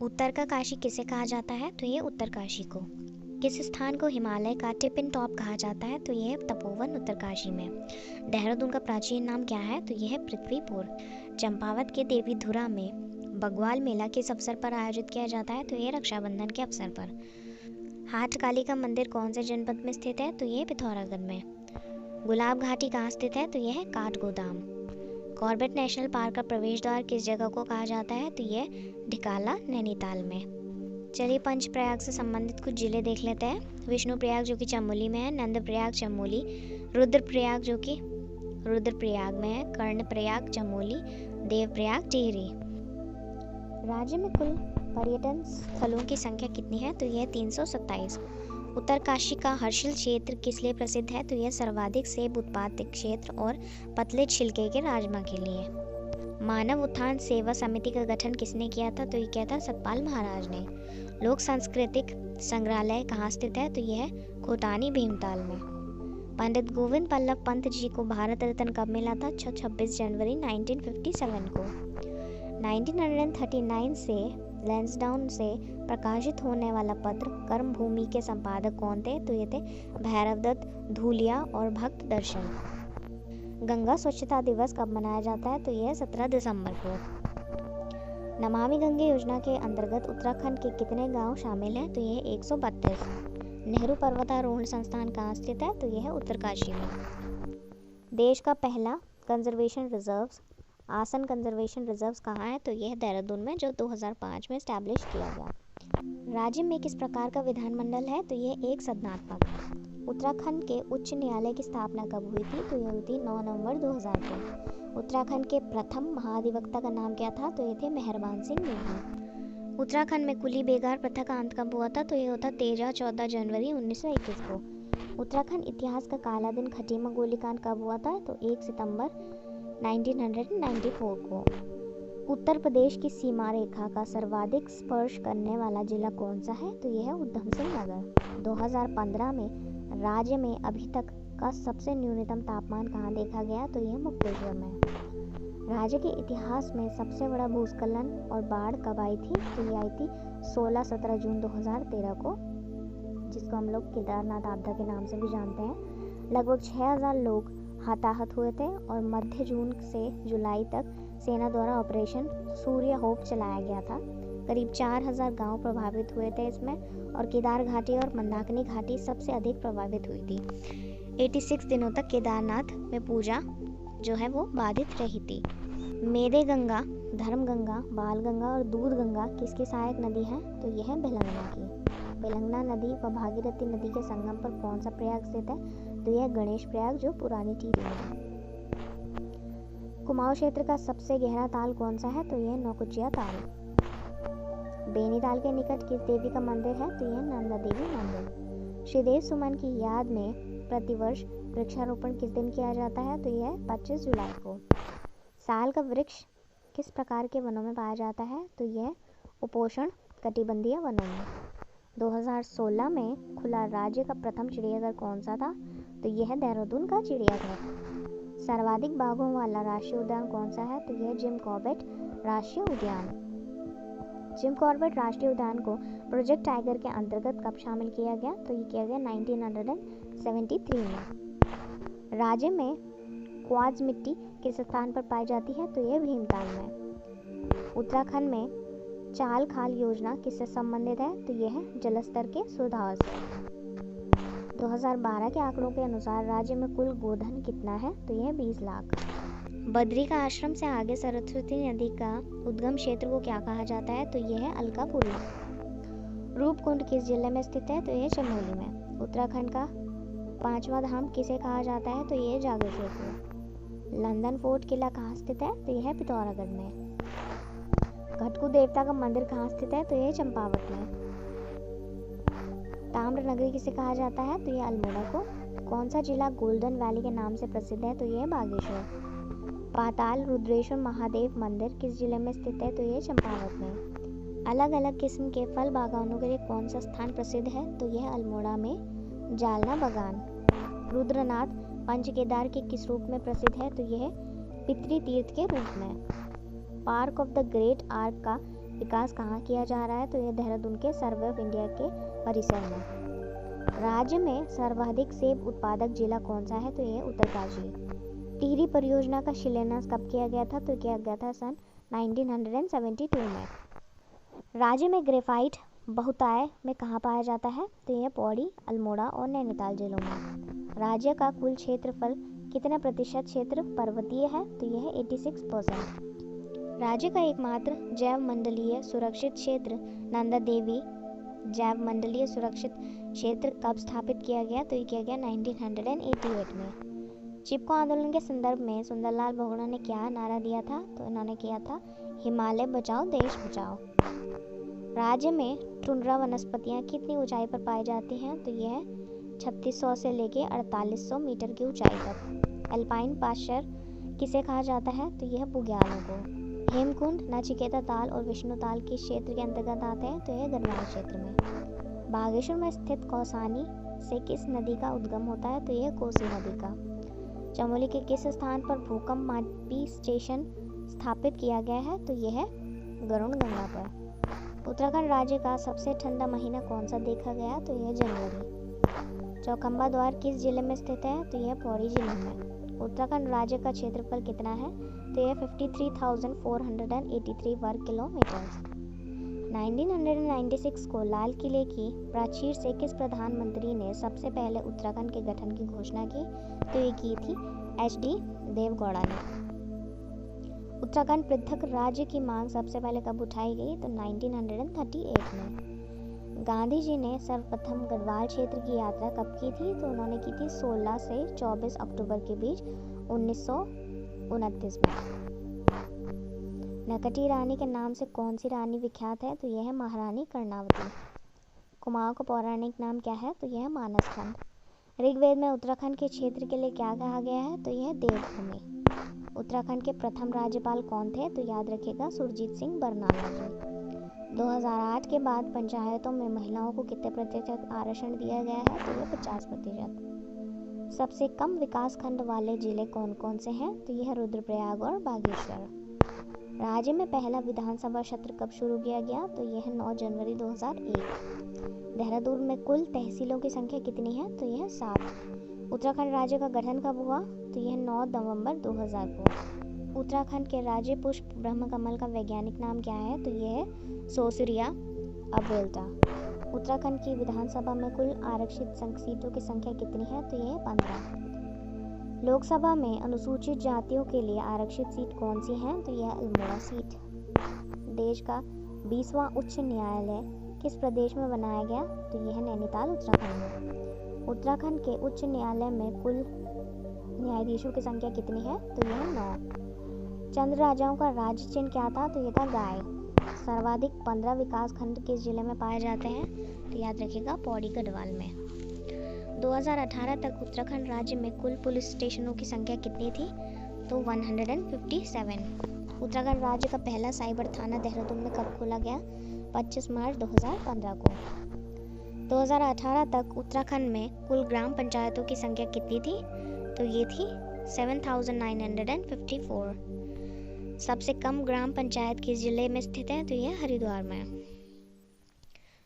उत्तर का काशी किसे कहा जाता है? तो ये उत्तरकाशी को। किस स्थान को हिमालय का टिपिन टॉप कहा जाता है? तो यह तपोवन उत्तरकाशी में। देहरादून का प्राचीन नाम क्या है? तो यह है पृथ्वीपुर। चंपावत के देवीधुरा में बग्वाल मेला किस अवसर पर आयोजित किया जाता है? तो यह रक्षाबंधन के अवसर पर। हाट काली का मंदिर कौन से जनपद में स्थित है? तो यह पिथौरागढ़ में। गुलाब घाटी कहाँ स्थित है? तो यह है काठगोदाम। कॉर्बेट नेशनल पार्क का प्रवेश द्वार किस जगह को कहा जाता है? तो यह ढिकाला नैनीताल में। चलिए पंचप्रयाग से संबंधित कुछ जिले देख लेते हैं। विष्णुप्रयाग जो कि चमोली में है, नंदप्रयाग चमोली, रुद्रप्रयाग जो कि रुद्रप्रयाग में है, कर्णप्रयाग चमोली, देवप्रयाग टिहरी। राज्य में कुल पर्यटन स्थलों की संख्या कितनी है? तो यह 327। उत्तरकाशी का हर्षिल क्षेत्र किस लिए प्रसिद्ध है? तो यह सर्वाधिक सेब उत्पादक क्षेत्र और पतले छिलके के राजमा के लिए। मानव उत्थान सेवा समिति का गठन किसने किया था? तो ये किया था सतपाल महाराज ने। लोक सांस्कृतिक संग्रहालय कहाँ स्थित है? तो यह खोतानी भीमताल में। पंडित गोविंद बल्लभ पंत जी को भारत रत्न कब मिला था? 26 जनवरी 1957 को। 1939 से लैंसडाउन से प्रकाशित होने वाला पत्र कर्मभूमि के संपादक कौन थे? तो ये थे भैरवदत्त धूलिया और भक्त दर्शन। गंगा स्वच्छता दिवस कब मनाया जाता है? तो यह 17 दिसंबर को। नमामि गंगे योजना के अंतर्गत उत्तराखंड के कितने गांव शामिल हैं? तो यह 132। नेहरू पर्वतारोहण संस्थान कहाँ स्थित है? तो यह है उत्तरकाशी में। देश का पहला कंजर्वेशन रिजर्व्स आसन कंजर्वेशन रिजर्व्स कहाँ है? तो यह देहरादून में, जो 2005 में स्टैब्लिश किया गया। राज्य में किस प्रकार का विधानमंडल है? तो यह एक सदनात्मक। उत्तराखंड के उच्च न्यायालय की स्थापना कब हुई थी? तो यह हुई थी 9 नवंबर 2000 को। उत्तराखंड के प्रथम महाधिवक्ता का नाम क्या था? तो ये थे मेहरबान सिंह नेगी। उत्तराखंड में कुली बेगार प्रथा का अंत कब हुआ था? तो यह होता 13-14 जनवरी 1921 को। उत्तराखंड इतिहास का काला दिन खटीमा गोलीकांड कब हुआ था? तो 1 सितंबर 1994 को। उत्तर प्रदेश की सीमा रेखा का सर्वाधिक स्पर्श करने वाला जिला कौन सा है? तो यह है उधम सिंह नगर। 2015 में राज्य में अभी तक का सबसे न्यूनतम तापमान कहाँ देखा गया? तो यह मुक्तेश्वर में। राज्य के इतिहास में सबसे बड़ा भूस्खलन और बाढ़ कब आई थी? तो ये आई थी 16-17 जून 2013 को, जिसको हम लोग केदारनाथ आपदा के नाम से भी जानते हैं। लगभग 6000 लोग हताहत हुए थे और मध्य जून से जुलाई तक सेना द्वारा ऑपरेशन सूर्य होप चलाया गया था। करीब 4000 गांव प्रभावित हुए थे इसमें, और केदार घाटी और मंदाकिनी घाटी सबसे अधिक प्रभावित हुई थी। 86 दिनों तक केदारनाथ में पूजा जो है वो बाधित रही थी। मेदे गंगा, धर्म गंगा, बाल गंगा और दूध गंगा किसकी सहायक नदी है? तो यह है बेलंगना की। बेलंगना नदी व भागीरथी नदी के संगम पर कौन सा प्रयाग स्थित है? तो यह गणेश प्रयाग, जो पुरानी टिहरी में है। कुमाऊं क्षेत्र का सबसे गहरा ताल कौन सा है? तो यह नौकुचिया ताल। बेनीताल के निकट किस देवी का मंदिर है? तो यह नंदा देवी मंदिर। श्रीदेव सुमन की याद में प्रतिवर्ष वृक्षारोपण किस दिन किया जाता है? तो यह 25 जुलाई को। साल का वृक्ष किस प्रकार के वनों में पाया जाता है? तो यह उपोष्ण कटिबंधीय वनों में। 2016 में खुला राज्य का प्रथम चिड़ियाघर कौन सा था? तो यह है देहरादून का चिड़ियाघर। सर्वाधिक बाघों वाला राष्ट्रीय उद्यान कौन सा है? तो यह जिम कॉर्बेट राष्ट्रीय उद्यान। जिम कॉर्बेट राष्ट्रीय उद्यान को प्रोजेक्ट टाइगर के अंतर्गत कब शामिल किया गया? तो ये किया गया 1973 में। राज्य में क्वार्ट्ज मिट्टी किस स्थान पर पाई जाती है? तो यह भीमताल में। उत्तराखंड में चाल खाल योजना किससे संबंधित है? तो यह है जलस्तर के सुधार से। 2012 के आंकड़ों के अनुसार राज्य में कुल गोधन कितना है? तो यह 20 लाख। बद्री का आश्रम से आगे सरस्वती नदी का उद्गम क्षेत्र को क्या कहा जाता है? तो यह है अलकापुरी। रूपकुंड किस जिले में स्थित है? तो यह चमोली में। उत्तराखंड का 5वां धाम किसे कहा जाता है? तो यह जागेश्वर को। लंदन फोर्ट किला कहाँ स्थित है? तो यह है पिथौरागढ़ में। घटकू देवता का मंदिर कहाँ स्थित है? तो यह चंपावत में। ताम्र नगरी किसे कहा जाता है? तो यह अल्मोड़ा को। कौन सा जिला गोल्डन वैली के नाम से प्रसिद्ध है? तो यह बागेश्वर। पाताल रुद्रेश्वर महादेव मंदिर किस जिले में स्थित है? तो यह चंपावत में। अलग अलग किस्म के फल बागानों के लिए कौन सा स्थान प्रसिद्ध है? तो यह अल्मोड़ा में जालना बागान। रुद्रनाथ पंचकेदार के किस रूप में प्रसिद्ध है? तो यह पितृ तीर्थ के रूप में। Park of the great arc का विकास कहाँ किया जा रहा है? तो यह देहरादून के सर्वे ऑफ इंडिया के परिसर में। राज्य में सर्वाधिक सेब उत्पादक जिला कौन सा है? तो यह उत्तरकाशी। टिहरी परियोजना का शिलान्यास कब किया गया था? तो किया गया था सन 1972 में। राज्य में ग्रेफाइट बहुतायत में कहाँ पाया जाता है? तो यह पौड़ी, अल्मोड़ा और नैनीताल जिलों में। राज्य का कुल क्षेत्रफल कितना प्रतिशत क्षेत्र पर्वतीय है? तो यह 86%। राज्य का एकमात्र जैव मंडलीय सुरक्षित क्षेत्र नंदा देवी जैव मंडलीय सुरक्षित क्षेत्र कब स्थापित किया गया? तो ये किया गया 1988 में। चिपको आंदोलन के संदर्भ में सुंदरलाल बहुगुणा ने क्या नारा दिया था? तो इन्होंने किया था हिमालय बचाओ देश बचाओ। राज्य में टुंड्रा वनस्पतियां कितनी ऊंचाई पर पाई जाती हैं? तो यह 3600 से लेकर 4800 मीटर की ऊंचाई तक। अल्पाइन पाश्चर किसे कहा जाता है? तो यह बुग्यालों को। हेमकुंड, नचिकेता ताल और विष्णु ताल किस क्षेत्र के अंतर्गत आते हैं? तो यह गढ़वाल क्षेत्र में। बागेश्वर में स्थित कौसानी से किस नदी का उद्गम होता है? तो यह कोसी नदी का। चमोली के किस स्थान पर भूकंप मापी स्टेशन स्थापित किया गया है? तो यह गरुड़ गंगा पर। उत्तराखंड राज्य का सबसे ठंडा महीना कौन सा देखा गया? तो यह जनवरी। चौखंबा द्वार किस जिले में स्थित है? तो यह पौड़ी जिले में। उत्तराखंड राज्य का क्षेत्रफल कितना है? तो यह 53,483 वर्ग किलोमीटर। 1996 को लाल किले की प्राचीर से किस प्रधानमंत्री ने सबसे पहले उत्तराखंड के गठन की घोषणा की? तो ये की थी HD देवगौड़ा ने। उत्तराखंड पृथक राज्य की मांग सबसे पहले कब उठाई गई? तो 1938 में। गांधी जी ने सर्वप्रथम गढ़वाल क्षेत्र की यात्रा कब की थी? तो उन्होंने की थी 16 से 24 अक्टूबर के बीच 1929 में। नकटी रानी के नाम से कौन सी रानी विख्यात है? तो यह है महारानी कर्णावती। कुमाऊं का पौराणिक नाम क्या है? तो यह है मानसखंड। ऋग्वेद में उत्तराखंड के क्षेत्र के लिए क्या कहा गया है? तो यह देवभूमि। उत्तराखंड के प्रथम राज्यपाल कौन थे? तो याद रखिएगा सुरजीत सिंह बरनाला जी। 2008 के बाद पंचायतों में महिलाओं को कितने प्रतिशत आरक्षण दिया गया है? तो यह 50%। सबसे कम विकास खंड वाले जिले कौन कौन से हैं? तो यह रुद्रप्रयाग और बागेश्वर। राज्य में पहला विधानसभा सत्र कब शुरू किया गया? तो यह 9 जनवरी 2001। देहरादून में कुल तहसीलों की संख्या कितनी है? तो यह 7। उत्तराखंड राज्य का गठन कब हुआ? तो यह 9 नवंबर 2000 को। उत्तराखंड के राज्य पुष्प ब्रह्मकमल का वैज्ञानिक नाम क्या है? तो यह है सोसिरिया अबेल्टा। उत्तराखंड की विधानसभा में कुल आरक्षित सीटों की संख्या कितनी है? तो यह 15। लोकसभा में अनुसूचित जातियों के लिए आरक्षित सीट कौन सी है? तो यह अल्मोड़ा सीट। देश का 20वां उच्च न्यायालय किस प्रदेश में बनाया गया? तो यह नैनीताल उत्तराखंड में। उत्तराखंड के उच्च न्यायालय में कुल न्यायाधीशों की संख्या कितनी है? तो यह 9। चंद्र राजाओं का राज्य चिन्ह क्या था? तो यह था गाय। सर्वाधिक 15 विकास खंड किस जिले में पाए जाते हैं? तो याद रखिएगा पौड़ी गढ़वाल में। 2018 तक उत्तराखंड राज्य में कुल पुलिस स्टेशनों की संख्या कितनी थी? तो 157। उत्तराखंड राज्य का पहला साइबर थाना देहरादून में कब खोला गया? 25 मार्च 2015 को। 2018 तक उत्तराखंड में कुल ग्राम पंचायतों की संख्या कितनी थी? तो ये थी 7954। सबसे कम ग्राम पंचायत किस जिले में स्थित है? तो यह हरिद्वार में।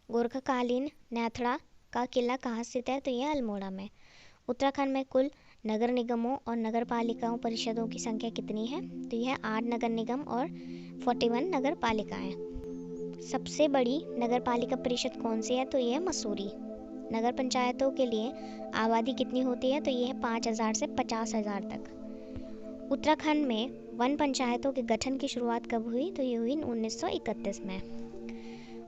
गोरखाकालीन नैथड़ा का किला कहाँ स्थित है? तो यह अल्मोड़ा में। उत्तराखंड में कुल नगर निगमों और नगर पालिकाओं परिषदों की संख्या कितनी है? तो यह 8 नगर निगम और 41 नगर पालिकाएं। सबसे बड़ी नगर पालिका परिषद कौन सी है? तो यह मसूरी। नगर पंचायतों के लिए आबादी कितनी होती है? तो यह 5000 से 50,000 तक। उत्तराखंड में वन पंचायतों के गठन की शुरुआत कब हुई? तो ये हुई 1931 में।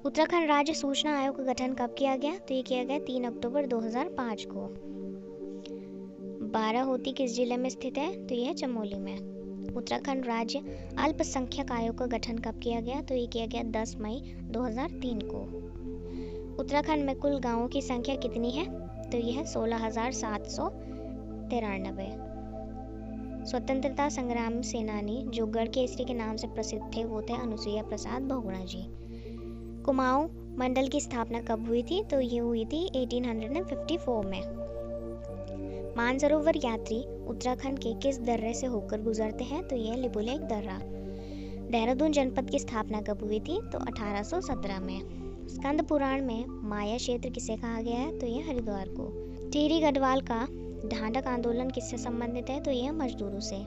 उत्तराखंड राज्य सूचना आयोग का गठन कब किया गया? तो ये किया गया 3 अक्टूबर 2005 को। बाराहोती किस जिले में स्थित है? तो यह चमोली में। उत्तराखंड राज्य अल्पसंख्यक आयोग का गठन कब किया गया? तो ये किया गया 10 मई 2003 को। उत्तराखंड में कुल गांवों की संख्या कितनी है? तो यह 16,793। स्वतंत्रता संग्राम सेनानी जो गढ़ केसरी के नाम से प्रसिद्ध थे वो थे अनुसुईया प्रसाद बहुगुणा जी। कुमाऊं मंडल की स्थापना कब हुई थी? तो ये हुई थी 1854 में। मानसरोवर यात्री उत्तराखंड के किस दर्रे से होकर गुजरते हैं? तो यह लिपुलेख दर्रा। देहरादून जनपद की स्थापना कब हुई थी? तो 1817 में। स्कंद पुराण में माया क्षेत्र किसे कहा गया है? तो यह हरिद्वार को। टिहरी गढ़वाल का ढांढक आंदोलन किससे संबंधित है? तो यह मजदूरों से।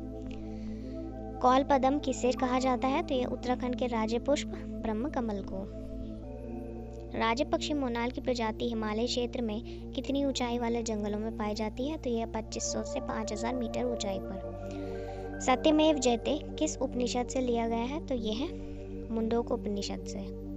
कौल पदम किसे कहा जाता है? तो यह उत्तराखंड के राज्य पुष्प ब्रह्म कमल को। राज्य पक्षी मोनाल की प्रजाति हिमालय क्षेत्र में कितनी ऊंचाई वाले जंगलों में पाई जाती है? तो यह 2500 से 5000 मीटर ऊंचाई पर। सत्यमेव जयते किस उपनिषद से लिया गया है? तो यह मुंडोक उपनिषद से।